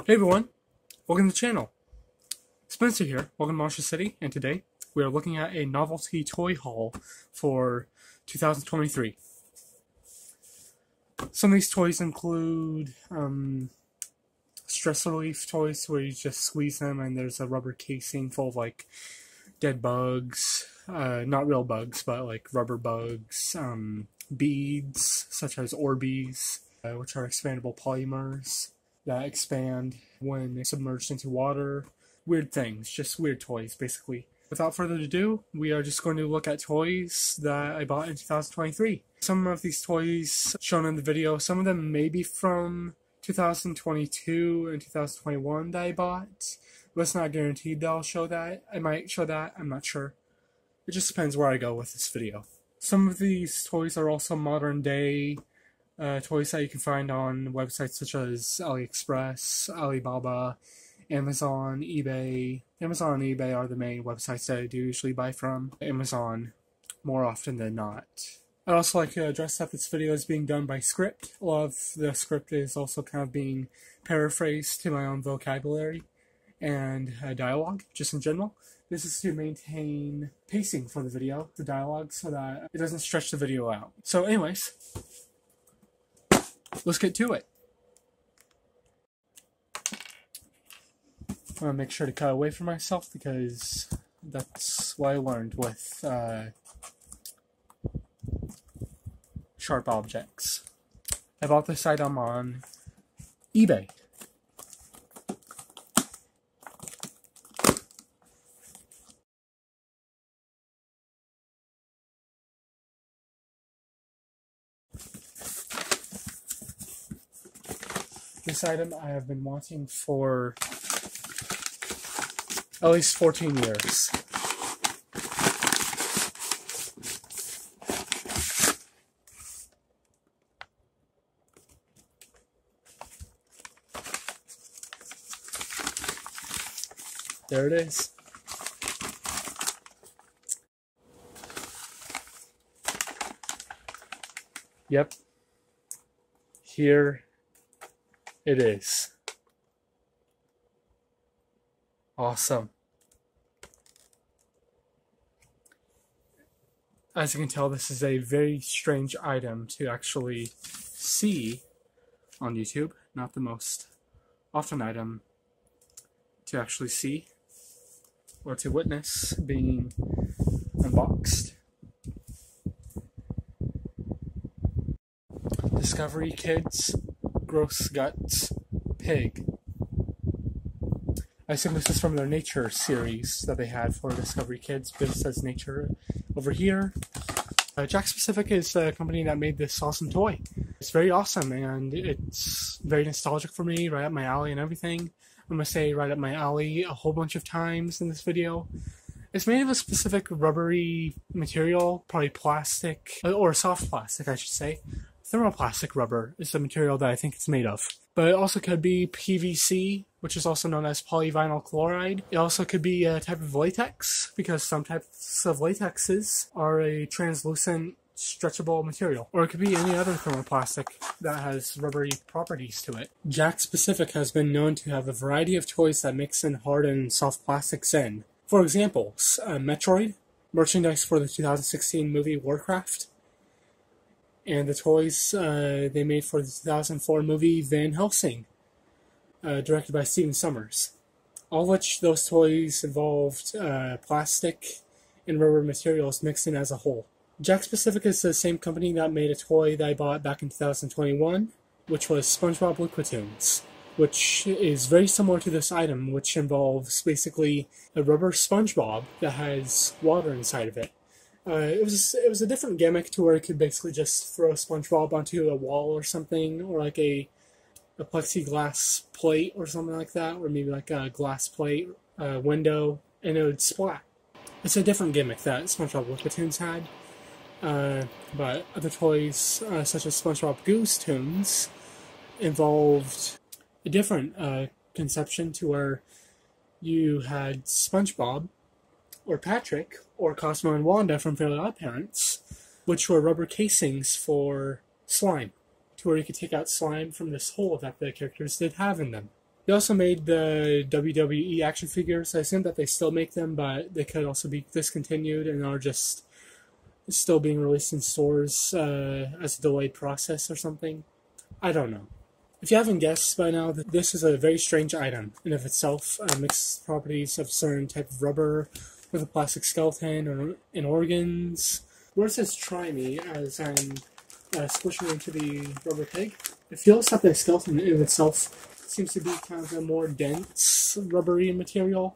Hey everyone, welcome to the channel. Spencer here, welcome to Monster City, and today we are looking at a novelty toy haul for 2023. Some of these toys include stress relief toys where you just squeeze them and there's a rubber casing full of like dead bugs, not real bugs, but like rubber bugs, beads such as Orbeez, which are expandable polymers that expand when submerged into water. Weird things, just weird toys, basically. Without further ado, we are just going to look at toys that I bought in 2023. Some of these toys shown in the video, some of them may be from 2022 and 2021 that I bought, but it's not guaranteed that I'll show that. I might show that, I'm not sure. It just depends where I go with this video. Some of these toys are also modern day toys that you can find on websites such as AliExpress, Alibaba, Amazon, eBay. Amazon and eBay are the main websites that I do usually buy from. Amazon more often than not. I'd also like to address that this video is being done by script. A lot of the script is also kind of being paraphrased to my own vocabulary and dialogue, just in general. This is to maintain pacing for the video, the dialogue, so that it doesn't stretch the video out. So anyways, let's get to it. I want to make sure to cut away from myself because that's what I learned with sharp objects. I bought this item on eBay. This item I have been wanting for at least 14 years. There it is. Yep. Here it is. Awesome. As you can tell, this is a very strange item to actually see on YouTube. Not the most often item to actually see or to witness being unboxed. Discovery Kids Gross Guts Pig. I assume this is from their Nature series that they had for Discovery Kids, but it says Nature over here. Jakks is a company that made this awesome toy. It's very awesome and it's very nostalgic for me, right up my alley and everything. I'm going to say right up my alley a whole bunch of times in this video. It's made of a specific rubbery material, probably plastic, or soft plastic I should say. Thermoplastic rubber is the material that I think it's made of. But it also could be PVC, which is also known as polyvinyl chloride. It also could be a type of latex, because some types of latexes are a translucent, stretchable material. Or it could be any other thermoplastic that has rubbery properties to it. Jakks has been known to have a variety of toys that mix in hard and soft plastics in. For example, Metroid, merchandise for the 2016 movie Warcraft, and the toys they made for the 2004 movie Van Helsing, directed by Stephen Sommers. All of which those toys involved plastic and rubber materials mixed in as a whole. Jakks is the same company that made a toy that I bought back in 2021, which was SpongeBob Liquitoons, which is very similar to this item, which involves basically a rubber SpongeBob that has water inside of it. It was a different gimmick to where it could basically just throw SpongeBob onto a wall or something, or like a plexiglass plate or something like that, or maybe like a glass plate window, and it would splat. It's a different gimmick that SpongeBob Liquitoons had, but other toys such as SpongeBob Goose Tunes involved a different conception to where you had SpongeBob or Patrick, or Cosmo and Wanda from Fairly OddParents, which were rubber casings for slime, to where you could take out slime from this hole that the characters did have in them. They also made the WWE action figures. I assume that they still make them, but they could also be discontinued and are just still being released in stores as a delayed process or something. I don't know. If you haven't guessed by now, this is a very strange item in of itself. Mixed properties of a certain type of rubber with a plastic skeleton and organs. Where it says "try me" as I'm squishing into the rubber pig, it feels that the skeleton in itself seems to be kind of a more dense rubbery material,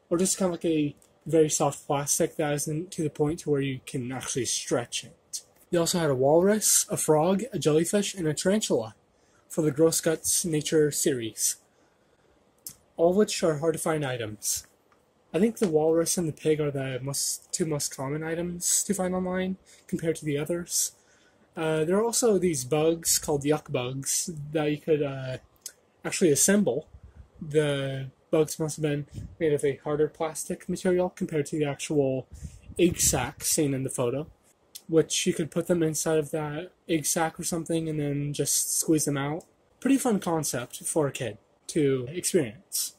or just kind of like a very soft plastic that isn't to the point to where you can actually stretch it. They also had a walrus, a frog, a jellyfish, and a tarantula for the Gross Guts Nature series, all of which are hard to find items. I think the walrus and the pig are the two most common items to find online compared to the others. There are also these bugs called yuck bugs that you could actually assemble. The bugs must have been made of a harder plastic material compared to the actual egg sac seen in the photo, which you could put them inside of that egg sac or something and then just squeeze them out. Pretty fun concept for a kid to experience.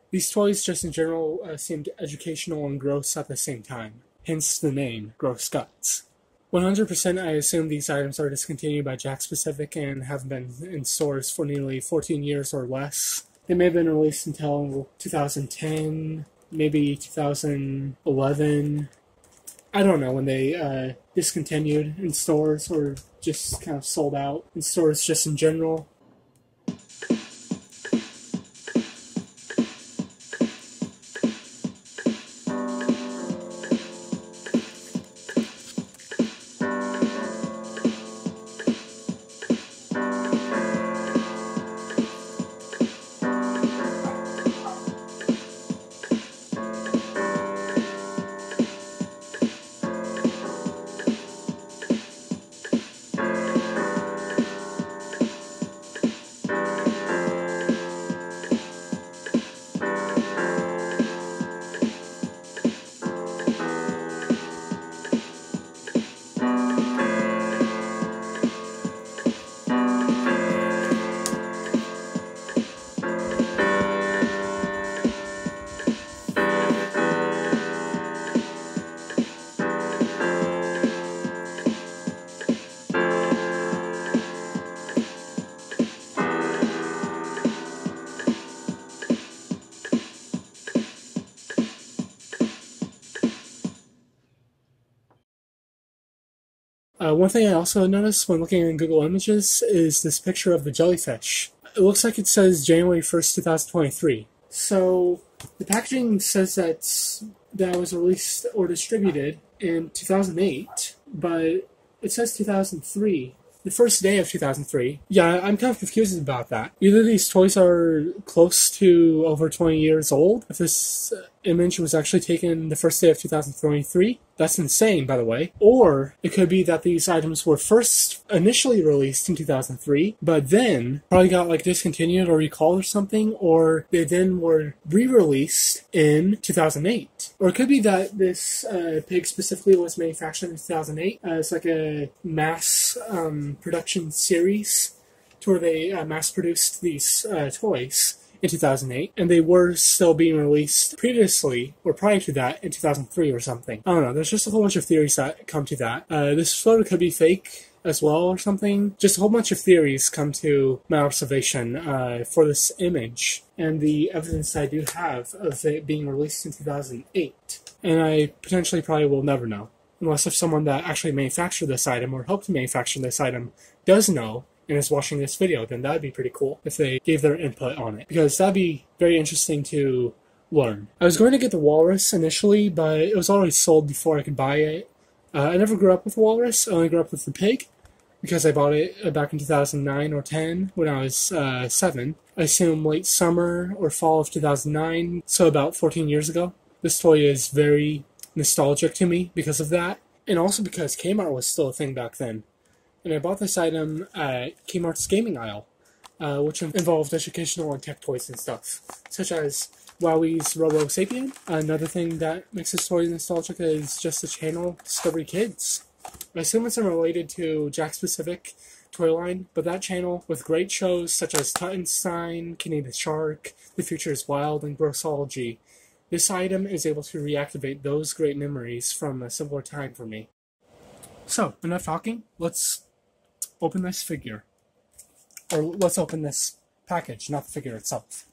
These toys just in general seemed educational and gross at the same time, hence the name Gross Guts. 100% I assume these items are discontinued by Jakks Pacific and have been in stores for nearly 14 years or less. They may have been released until 2010, maybe 2011. I don't know when they discontinued in stores or just kind of sold out in stores just in general. One thing I also noticed when looking at Google Images is this picture of the jellyfish. It looks like it says January 1st, 2023. So the packaging says that was released or distributed in 2008, but it says 2003. The first day of 2003. Yeah, I'm kind of confused about that. Either these toys are close to over 20 years old, if this image was actually taken the first day of 2023. That's insane, by the way. Or it could be that these items were first initially released in 2003, but then probably got like discontinued or recalled or something, or they then were re-released in 2008. Or it could be that this pig specifically was manufactured in 2008 as like a mass production series to where they mass-produced these toys in 2008, and they were still being released previously, or prior to that, in 2003 or something. I don't know, there's just a whole bunch of theories that come to that. This photo could be fake as well or something. Just a whole bunch of theories come to my observation for this image, and the evidence I do have of it being released in 2008. And I potentially probably will never know, unless if someone that actually manufactured this item or helped manufacture this item does know and is watching this video, then that'd be pretty cool if they gave their input on it, because that'd be very interesting to learn. I was going to get the walrus initially, but it was already sold before I could buy it. I never grew up with the walrus, I only grew up with the pig, because I bought it back in 2009 or 10 when I was 7. I assume late summer or fall of 2009, so about 14 years ago. This toy is very nostalgic to me because of that, and also because Kmart was still a thing back then. And I bought this item at Kmart's gaming aisle, which involved educational and tech toys and stuff, such as Wowie's Robo Sapien. Another thing that makes this toy nostalgic is just the channel Discovery Kids. I assume it's related to Jakks Pacific toy line, but that channel, with great shows such as Tuttenstein, Kenny the Shark, The Future is Wild, and Grossology, this item is able to reactivate those great memories from a simpler time for me. So, enough talking, let's open this figure. Or let's open this package, not the figure itself.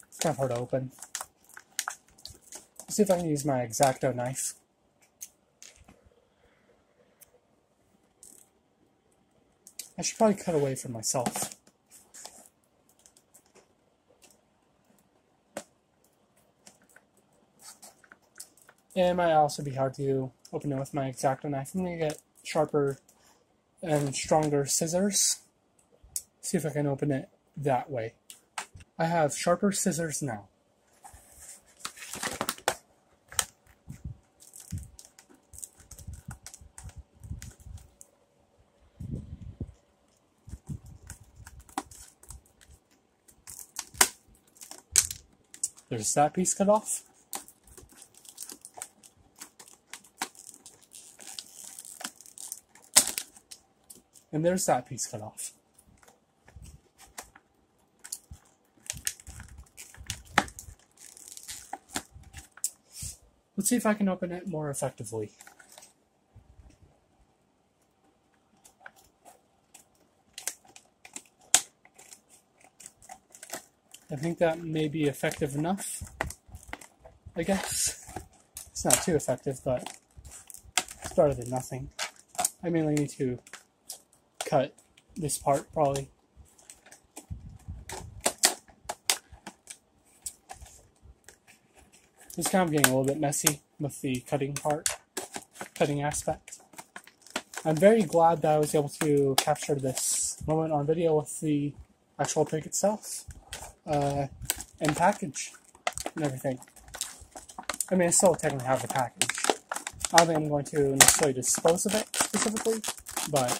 It's kind of hard to open. Let's see if I can use my X-Acto knife. I should probably cut away from myself. It might also be hard to open it with my X-Acto knife. I'm going to get sharper and stronger scissors. See if I can open it that way. I have sharper scissors now. There's that piece cut off. And there's that piece cut off. Let's see if I can open it more effectively. I think that may be effective enough, I guess. It's not too effective, but it's better than nothing. I mainly need to cut this part, probably. It's kind of getting a little bit messy with the cutting aspect. I'm very glad that I was able to capture this moment on video with the actual pig itself, and package, and everything. I mean, I still technically have the package. I don't think I'm going to necessarily dispose of it specifically, but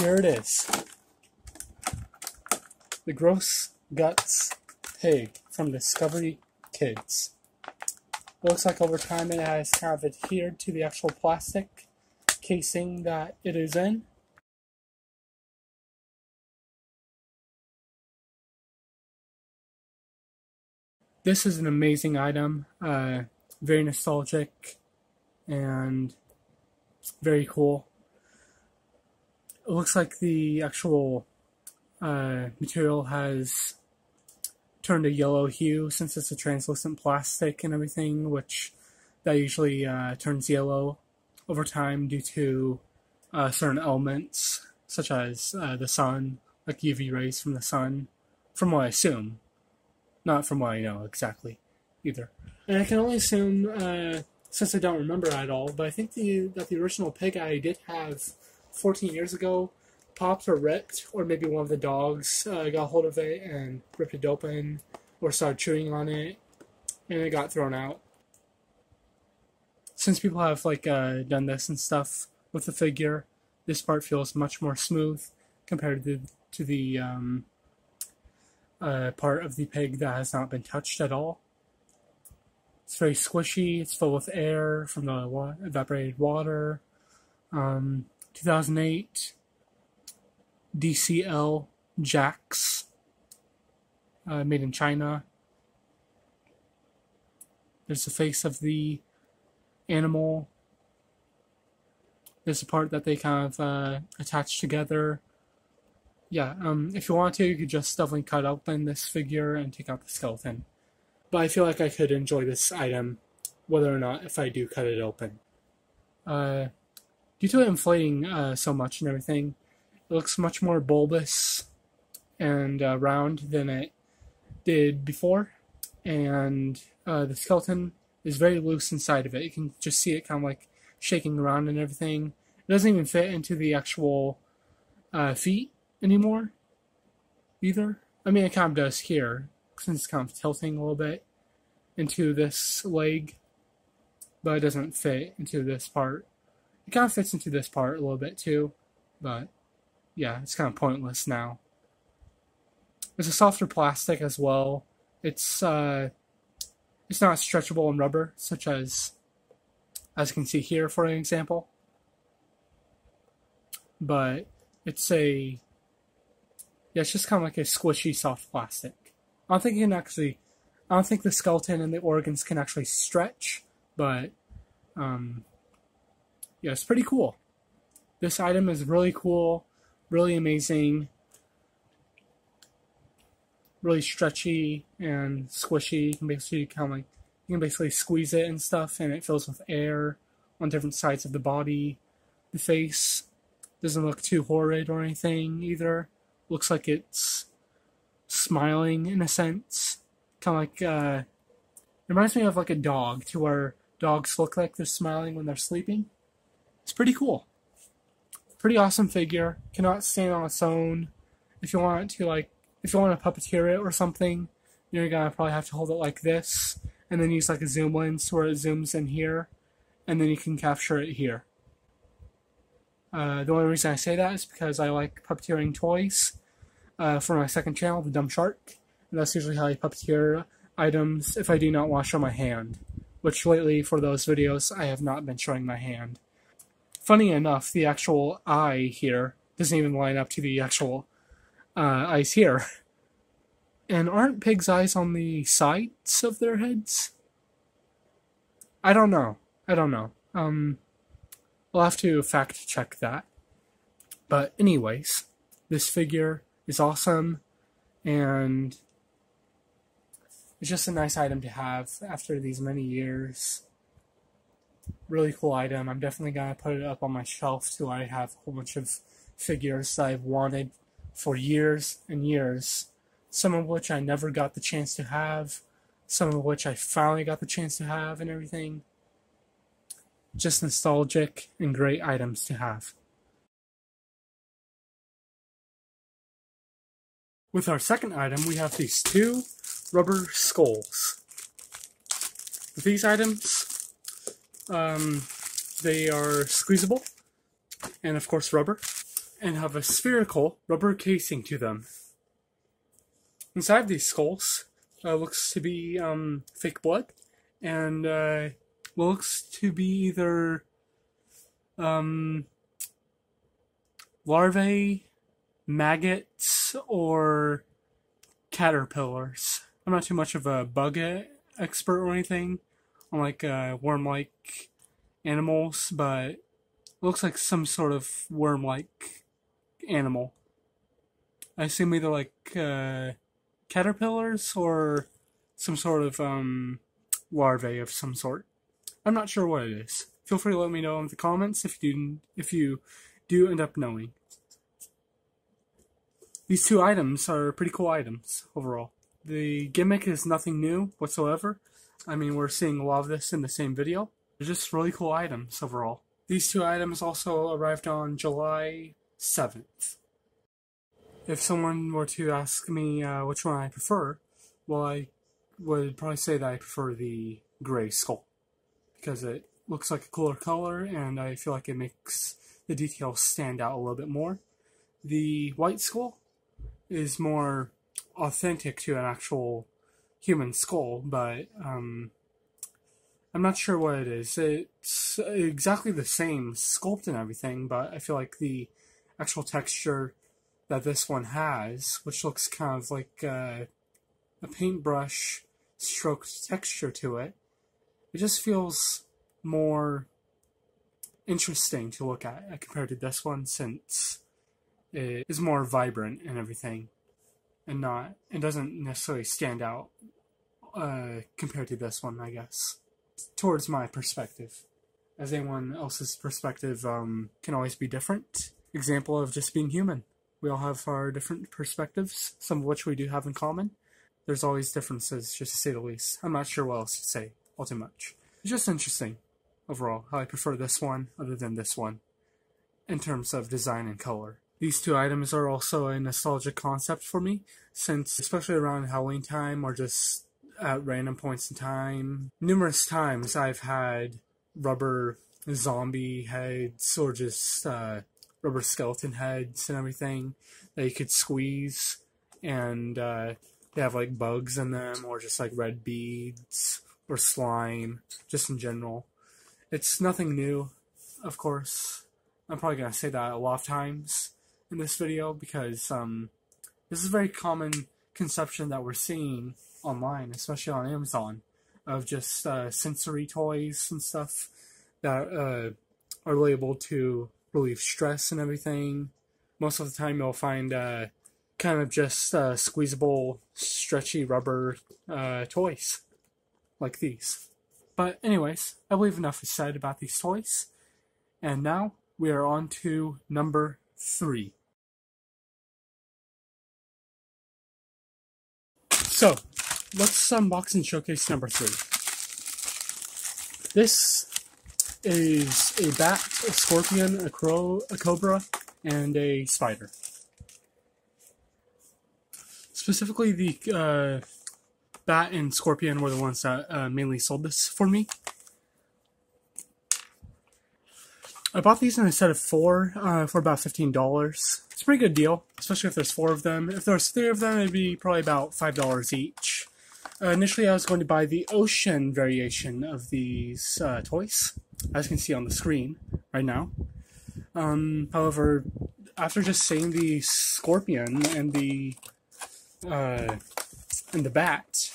here it is. The Gross Guts Pig from Discovery Kids. It looks like over time it has kind of adhered to the actual plastic casing that it is in. This is an amazing item, very nostalgic and very cool. It looks like the actual material has turned a yellow hue since it's a translucent plastic and everything, which that usually turns yellow over time due to certain elements such as the sun, like UV rays from the sun, from what I assume. Not from what I know exactly, either. And I can only assume, since I don't remember at all, but I think that the original pig I did have 14 years ago popped or ripped, or maybe one of the dogs got hold of it and ripped it open, or started chewing on it, and it got thrown out. Since people have done this and stuff with the figure, this part feels much more smooth compared to the part of the pig that has not been touched at all. It's very squishy. It's filled with air from the evaporated water. 2008 DCL Jakks, made in China. There's the face of the animal. There's a part that they kind of attach together. Yeah, if you want to, you could just definitely cut open this figure and take out the skeleton. But I feel like I could enjoy this item, whether or not if I do cut it open. Due to it inflating so much and everything, it looks much more bulbous and round than it did before. And the skeleton is very loose inside of it. You can just see it kind of like shaking around and everything. It doesn't even fit into the actual feet anymore either. I mean, it kind of does here, since it's kind of tilting a little bit into this leg, but it doesn't fit into this part. It kind of fits into this part a little bit too, but yeah, it's kind of pointless now. It's a softer plastic as well. It's not stretchable in rubber, such as you can see here, for an example. But it's a yeah, it's just kind of like a squishy, soft plastic. I don't think you can actually. I don't think the skeleton and the organs can actually stretch, but yeah, it's pretty cool. This item is really cool, really amazing, really stretchy and squishy. You can basically squeeze it and stuff, and it fills with air on different sides of the body. The face doesn't look too horrid or anything either. Looks like it's smiling in a sense, kind of like it reminds me of like a dog, to where dogs look like they're smiling when they're sleeping. It's pretty cool. Pretty awesome figure. Cannot stand on its own. If you want to puppeteer it or something, you're gonna probably have to hold it like this, and then use like a zoom lens where it zooms in here, and then you can capture it here. The only reason I say that is because I like puppeteering toys for my second channel, The Dumb Shark, and that's usually how I puppeteer items if I do not wash on my hand, which lately for those videos I have not been showing my hand. Funny enough, the actual eye here doesn't even line up to the actual eyes here. And aren't pigs' eyes on the sides of their heads? I don't know. I'll have to fact check that. But anyways, this figure is awesome, and it's just a nice item to have after these many years. Really cool item. I'm definitely going to put it up on my shelf till I have a whole bunch of figures that I've wanted for years and years. Some of which I never got the chance to have. Some of which I finally got the chance to have and everything. Just nostalgic and great items to have. With our second item, we have these two rubber skulls. With these items, they are squeezable, and of course rubber, and have a spherical rubber casing to them. Inside these skulls looks to be fake blood, and looks to be either larvae, maggots, or caterpillars. I'm not too much of a bug expert or anything on like worm-like animals, but it looks like some sort of worm-like animal. I assume either like caterpillars or some sort of larvae of some sort. I'm not sure what it is. Feel free to let me know in the comments if you do end up knowing. These two items are pretty cool items overall. The gimmick is nothing new whatsoever. I mean, we're seeing a lot of this in the same video. They're just really cool items overall. These two items also arrived on July 7th. If someone were to ask me which one I prefer, well, I would probably say that I prefer the gray skull, because it looks like a cooler color, and I feel like it makes the details stand out a little bit more. The white skull is more authentic to an actual human skull, but I'm not sure what it is. It's exactly the same sculpt and everything, but I feel like the actual texture that this one has, which looks kind of like a paintbrush stroked texture to it, it just feels more interesting to look at compared to this one, since it is more vibrant and everything, and it doesn't necessarily stand out compared to this one, I guess, towards my perspective. As anyone else's perspective can always be different. Example of just being human. We all have our different perspectives, some of which we do have in common. There's always differences, just to say the least. I'm not sure what else to say, all too much. It's just interesting, overall, how I prefer this one other than this one, in terms of design and color. These two items are also a nostalgic concept for me, since, especially around Halloween time, or just at random points in time, numerous times I've had rubber zombie heads, or just rubber skeleton heads and everything that you could squeeze and they have like bugs in them, or just like red beads, or slime, just in general. It's nothing new, of course. I'm probably going to say that a lot of times in this video, because this is a very common conception that we're seeing online, especially on Amazon, of just sensory toys and stuff that are labeled to relieve stress and everything. Most of the time you'll find kind of just squeezable, stretchy rubber toys like these. But anyways, I believe enough is said about these toys. And now we are on to number 3. So, let's unbox and showcase number 3. This is a bat, a scorpion, a crow, a cobra, and a spider. Specifically, the bat and scorpion were the ones that mainly sold this for me. I bought these in a set of 4 for about $15. It's a pretty good deal, especially if there's 4 of them. If there's 3 of them, it'd be probably about $5 each. Initially, I was going to buy the ocean variation of these toys, as you can see on the screen right now. However, after just seeing the scorpion and the bat,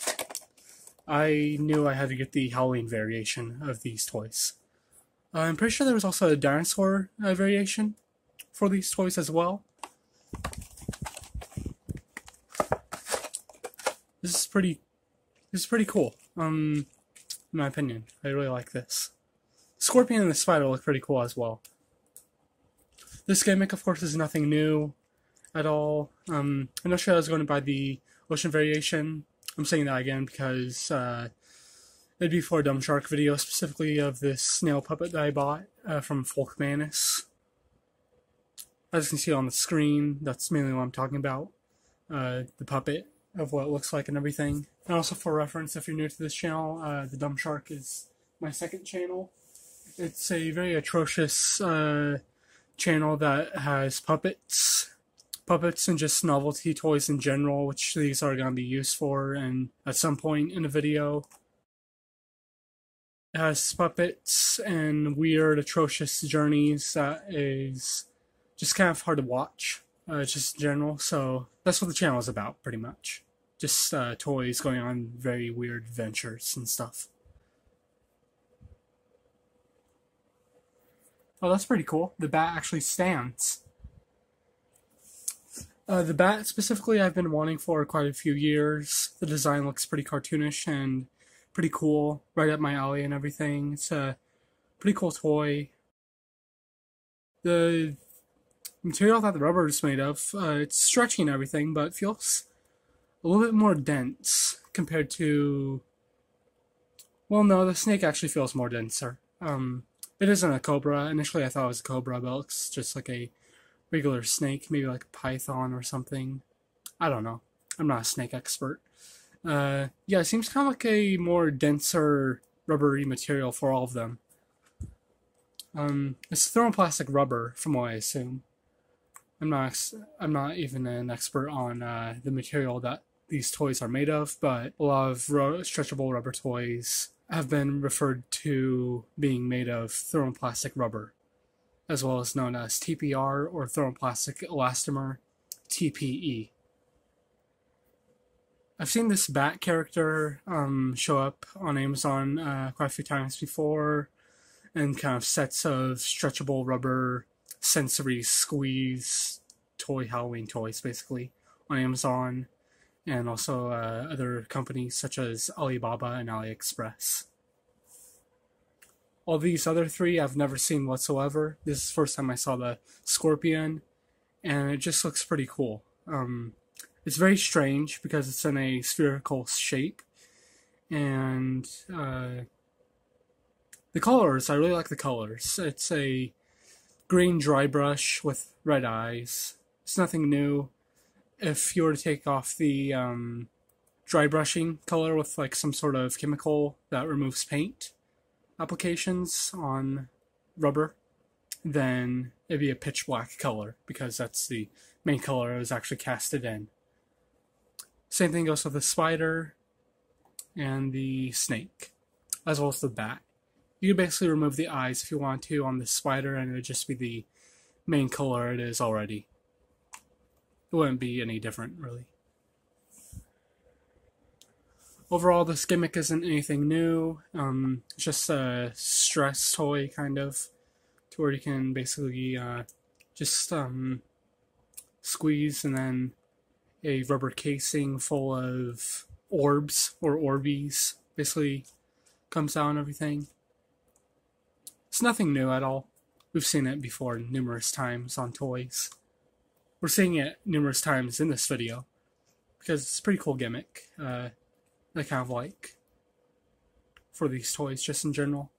I knew I had to get the Halloween variation of these toys. I'm pretty sure there was also a dinosaur variation for these toys as well. This is pretty cool. In my opinion, I really like this. The scorpion and the spider look pretty cool as well. This gimmick, of course, is nothing new at all. Initially, I was going to buy the ocean variation. I'm saying that again because it'd be for a Dumb Shark video, specifically of this snail puppet that I bought from Folk Manus. As you can see on the screen, that's mainly what I'm talking about. The puppet of what it looks like and everything. And also for reference, if you're new to this channel, the Dumb Shark is my second channel. It's a very atrocious channel that has puppets and just novelty toys in general, which these are going to be used for, and at some point in a video. It has puppets and weird, atrocious journeys that is just kind of hard to watch, just in general. So that's what the channel is about, pretty much. Just toys going on very weird adventures and stuff. Oh, that's pretty cool. The bat actually stands. The bat specifically I've been wanting for quite a few years. The design looks pretty cartoonish and pretty cool, right up my alley and everything. It's a pretty cool toy. The material that the rubber is made of, it's stretchy and everything, but it feels a little bit more dense compared to... Well, no, the snake actually feels more denser. It isn't a cobra. Initially I thought it was a cobra, but it looks just like a regular snake, maybe like a python or something. I don't know. I'm not a snake expert. Yeah, it seems kind of like a more denser rubbery material for all of them. It's thermoplastic rubber, from what I assume. I'm not even an expert on the material that these toys are made of, but a lot of stretchable rubber toys have been referred to being made of thermoplastic rubber, as well as known as TPR or thermoplastic elastomer, TPE. I've seen this bat character show up on Amazon quite a few times before, and kind of sets of stretchable rubber sensory squeeze toy, Halloween toys basically, on Amazon, and also other companies such as Alibaba and AliExpress. All these other 3 I've never seen whatsoever. This is the first time I saw the scorpion, and it just looks pretty cool. It's very strange because it's in a spherical shape, and the colors, I really like the colors. It's a green dry brush with red eyes. It's nothing new. If you were to take off the dry brushing color with like some sort of chemical that removes paint applications on rubber, then it'd be a pitch black color, because that's the main color it was actually casted in. Same thing goes with the spider and the snake, as well as the bat. You can basically remove the eyes if you want to on the spider, and it would just be the main color it is already. It wouldn't be any different, really. Overall, this gimmick isn't anything new. It's just a stress toy, kind of, to where you can basically just squeeze, and then a rubber casing full of orbs or Orbeez basically comes out and everything. It's nothing new at all. We've seen it before numerous times on toys. We're seeing it numerous times in this video because it's a pretty cool gimmick. I kind of like for these toys just in general.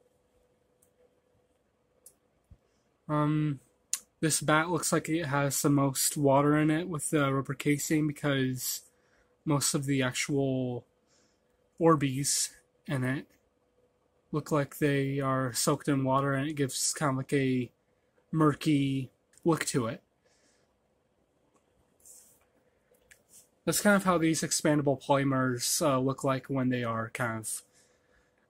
This bat looks like it has the most water in it with the rubber casing, because most of the actual Orbeez in it look like they are soaked in water, and it gives kind of like a murky look to it. That's kind of how these expandable polymers look like when they are kind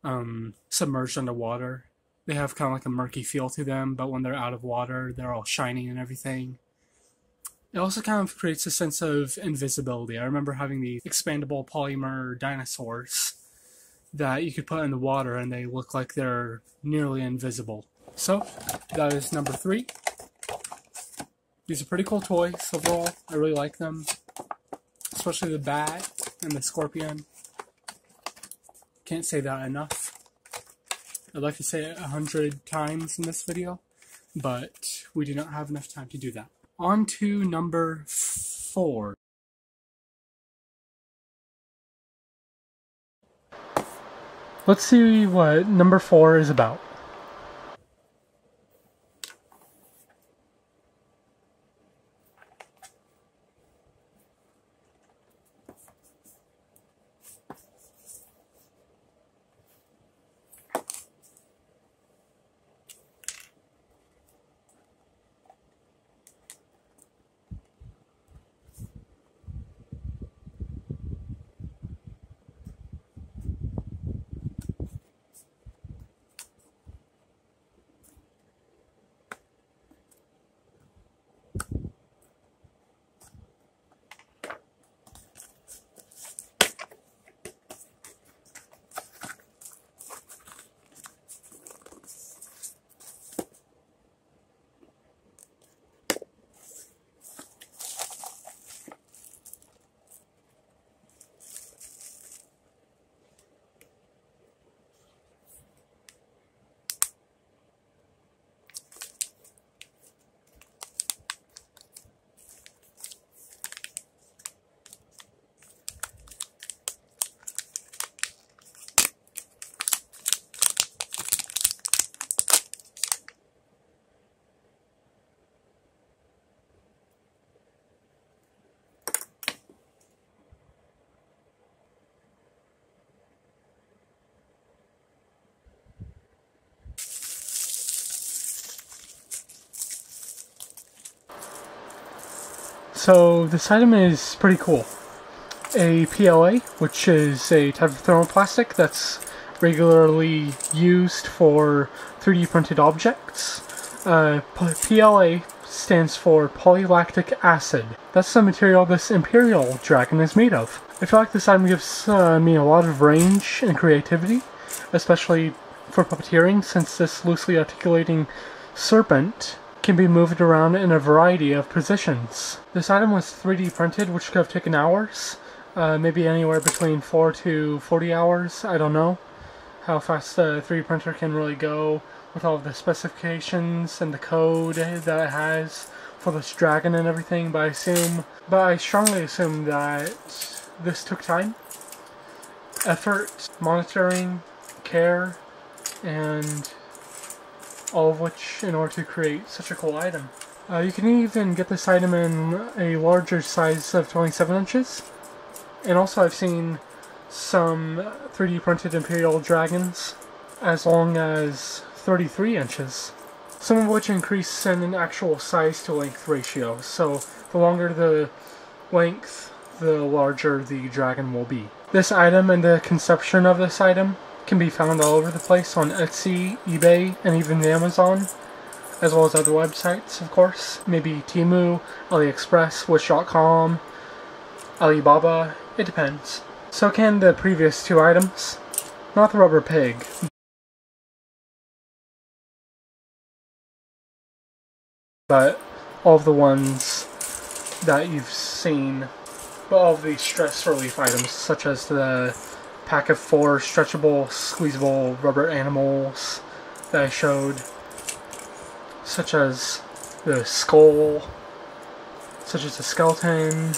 of submerged underwater. They have kind of like a murky feel to them, but when they're out of water, they're all shiny and everything. It also kind of creates a sense of invisibility. I remember having these expandable polymer dinosaurs that you could put in the water and they look like they're nearly invisible. So, that is number 3. These are pretty cool toys overall. I really like them. Especially the bat and the scorpion. Can't say that enough. I'd like to say it 100 times in this video, but we do not have enough time to do that. On to number 4. Let's see what number 4 is about. So this item is pretty cool. A PLA, which is a type of thermoplastic that's regularly used for 3D printed objects. PLA stands for polylactic acid. That's the material this Imperial Dragon is made of. I feel like this item gives me a lot of range and creativity, especially for puppeteering, since this loosely articulating serpent can be moved around in a variety of positions. This item was 3D printed, which could have taken hours, maybe anywhere between 4 to 40 hours, I don't know how fast the 3D printer can really go with all of the specifications and the code that it has for this dragon and everything, but I strongly assume that this took time, effort, monitoring, care, and all of which in order to create such a cool item. You can even get this item in a larger size of 27 inches. And also I've seen some 3D printed Imperial Dragons as long as 33 inches. Some of which increase in an actual size to length ratio. So the longer the length, the larger the dragon will be. This item and the conception of this item can be found all over the place on Etsy, eBay, and even Amazon, as well as other websites, of course. Maybe Temu, AliExpress, Wish.com, Alibaba, it depends. So can the previous two items. Not the rubber pig, but all of the ones that you've seen, but all of the stress relief items, such as the pack of 4 stretchable, squeezable rubber animals that I showed, such as the skull, such as the skeleton,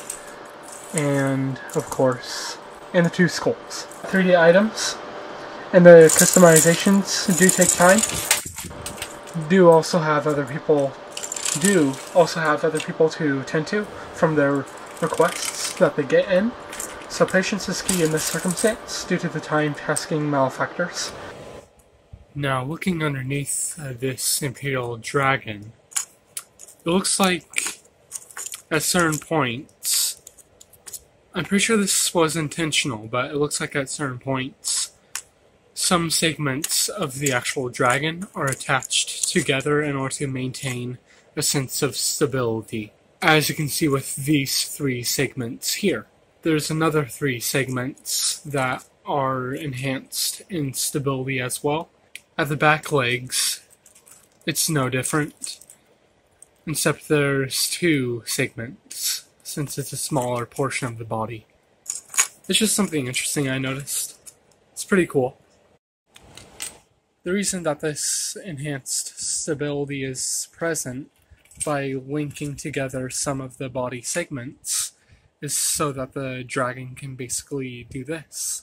and of course, and the 2 skulls. 3D items, and the customizations do take time. Do also have other people to tend to from their requests that they get in. So patience is key in this circumstance due to the time tasking malefactors. Now, looking underneath this Imperial Dragon, it looks like at certain points, I'm pretty sure this was intentional, but it looks like at certain points, some segments of the actual dragon are attached together in order to maintain a sense of stability. As you can see with these 3 segments here. There's another 3 segments that are enhanced in stability as well. At the back legs, it's no different, except there's 2 segments, since it's a smaller portion of the body. It's just something interesting I noticed. It's pretty cool. The reason that this enhanced stability is present by linking together some of the body segments is so that the dragon can basically do this.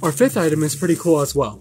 Our 5th item is pretty cool as well.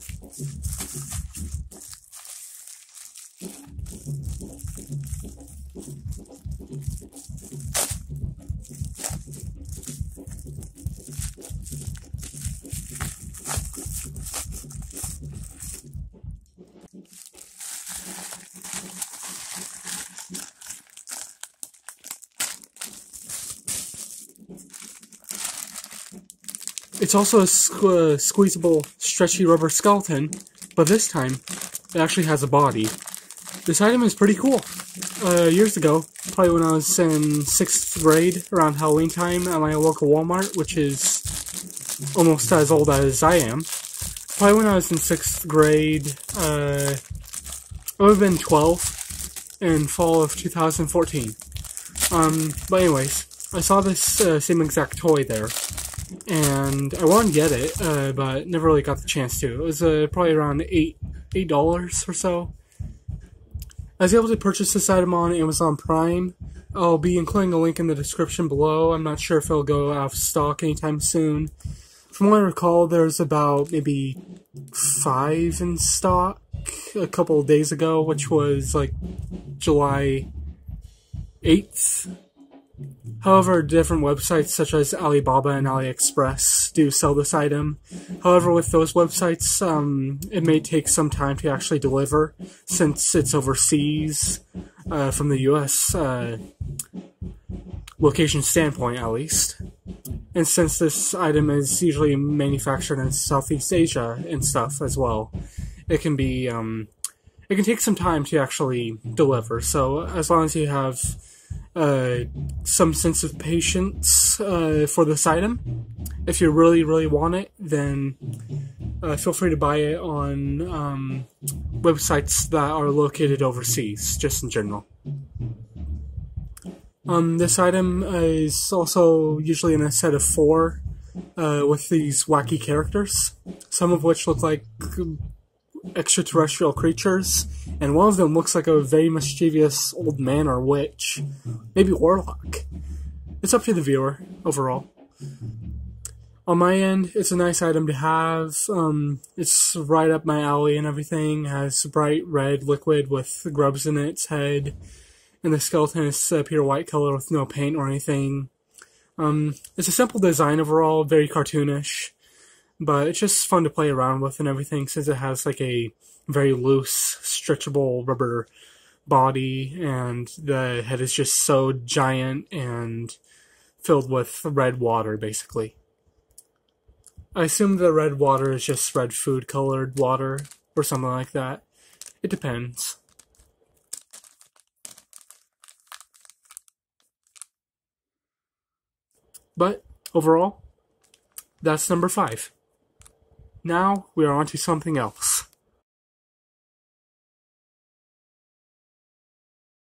It's also a squeezable, stretchy rubber skeleton, but this time, it actually has a body. This item is pretty cool. Years ago, probably when I was in 6th grade, around Halloween time, at my local Walmart, which is almost as old as I am. Probably when I was in 6th grade, I would have been 12, in fall of 2014. But anyways, I saw this same exact toy there. And I wanted to get it, but never really got the chance to. It was probably around $8 or so. I was able to purchase this item on Amazon Prime. I'll be including a link in the description below. I'm not sure if it'll go out of stock anytime soon. From what I recall, there's about maybe 5 in stock. a couple of days ago, which was like July 8th. However, different websites such as Alibaba and AliExpress do sell this item. However, with those websites, it may take some time to actually deliver since it's overseas from the US location standpoint, at least. And since this item is usually manufactured in Southeast Asia and stuff as well, it can be it can take some time to actually deliver. So as long as you have some sense of patience for this item, if you really, really want it, then feel free to buy it on websites that are located overseas, just in general. This item is also usually in a set of 4 with these wacky characters, some of which look like extraterrestrial creatures, and one of them looks like a very mischievous old man or witch, maybe warlock. It's up to the viewer, overall. On my end, it's a nice item to have. It's right up my alley and everything. It has bright red liquid with grubs in its head, and the skeleton is pure white color with no paint or anything. It's a simple design overall, very cartoonish, but it's just fun to play around with and everything since it has like a very loose, stretchable rubber body, and the head is just so giant and filled with red water, basically. I assume the red water is just red food colored water or something like that. It depends. But overall, that's number 5. Now we are on to something else.